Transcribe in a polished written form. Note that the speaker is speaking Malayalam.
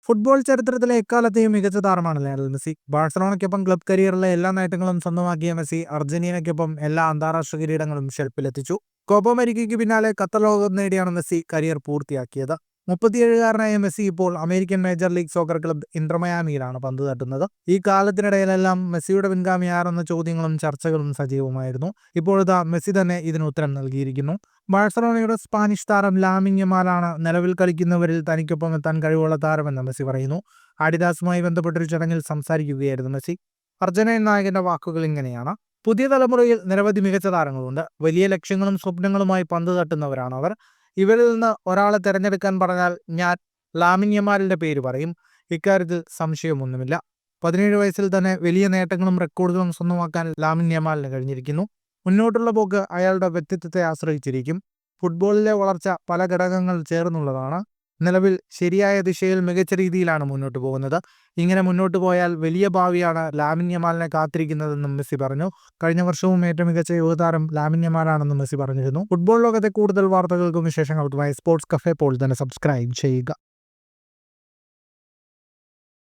ഫുട്ബോൾ ചരിത്രത്തിലെ എക്കാലത്തെയും മികച്ച താരമാണ് ലയണൽ മെസ്സി. ബാഴ്സലോണയ്ക്കൊപ്പം ക്ലബ് കരിയറിലെ എല്ലാ നേട്ടങ്ങളും സ്വന്തമാക്കിയ മെസ്സി അർജന്റീനയ്ക്കൊപ്പം എല്ലാ അന്താരാഷ്ട്ര കിരീടങ്ങളും ഷെൽഫിലെത്തിച്ചു. കോപ്പ അമേരിക്കയ്ക്ക് പിന്നാലെ ഖത്തർ ലോകകപ്പ് നേടിയാണ് മെസ്സി കരിയർ പൂർത്തിയാക്കിയത്. 37-കാരനായ മെസ്സി ഇപ്പോൾ American major league soccer club Inter മയാമിയിലാണ് പന്ത് തട്ടുന്നത്. ഈ കാലത്തിനിടയിലെല്ലാം മെസ്സിയുടെ പിൻഗാമി ആരെന്ന ചോദ്യങ്ങളും ചർച്ചകളും സജീവമായിരുന്നു. ഇപ്പോഴത്തെ മെസ്സി തന്നെ ഇതിന് ഉത്തരം നൽകിയിരിക്കുന്നു. ബാഴ്സലോണയുടെ സ്പാനിഷ് താരം ലാമിൻ യമാലാണ് നിലവിൽ കളിക്കുന്നവരിൽ തനിക്കൊപ്പം എത്താൻ കഴിവുള്ള താരമെന്ന് മെസ്സി പറയുന്നു. ആഡിഡാസുമായി ബന്ധപ്പെട്ടൊരു ചടങ്ങിൽ സംസാരിക്കുകയായിരുന്നു മെസ്സി. അർജന്റീൻ നായകന്റെ വാക്കുകൾ ഇങ്ങനെയാണ്: പുതിയ തലമുറയിൽ നിരവധി മികച്ച താരങ്ങളുണ്ട്. വലിയ ലക്ഷ്യങ്ങളും സ്വപ്നങ്ങളുമായി പന്ത് തട്ടുന്നവരാണ് അവർ. ഇവരിൽ നിന്ന് ഒരാളെ തിരഞ്ഞെടുക്കാൻ പറഞ്ഞാൽ ഞാൻ ലാമിൻ യമാലിന്റെ പേര് പറയും. ഇക്കാര്യത്തിൽ സംശയമൊന്നുമില്ല. 17 വയസ്സിൽ തന്നെ വലിയ നേട്ടങ്ങളും റെക്കോർഡുകളും സ്വന്തമാക്കാൻ ലാമിൻ യമാലിന് കഴിഞ്ഞിരിക്കുന്നു. മുന്നോട്ടുള്ള പോക്ക് അയാളുടെ വ്യക്തിത്വത്തെ ആശ്രയിച്ചിരിക്കും. ഫുട്ബോളിലെ വളർച്ച പല ഘടകങ്ങൾ ചേർന്നുള്ളതാണ്. നിലവിൽ ശരിയായ ദിശയിൽ മികച്ച രീതിയിലാണ് മുന്നോട്ട് പോകുന്നത്. ഇങ്ങനെ മുന്നോട്ട് പോയാൽ വലിയ ഭാവിയാണ് ലാമിൻ യമാലിനെ കാത്തിരിക്കുന്നതെന്നും മെസ്സി പറഞ്ഞു. കഴിഞ്ഞ വർഷവും ഏറ്റവും മികച്ച യുവതാരം ലാമിൻ യമാലാണെന്നും മെസ്സി പറഞ്ഞിരുന്നു. ഫുട്ബോൾ ലോകത്തെ കൂടുതൽ വാർത്തകൾക്കും വിശേഷങ്ങൾക്കുമായി സ്പോർട്സ് കഫേ പോൾ തന്നെ സബ്സ്ക്രൈബ് ചെയ്യുക.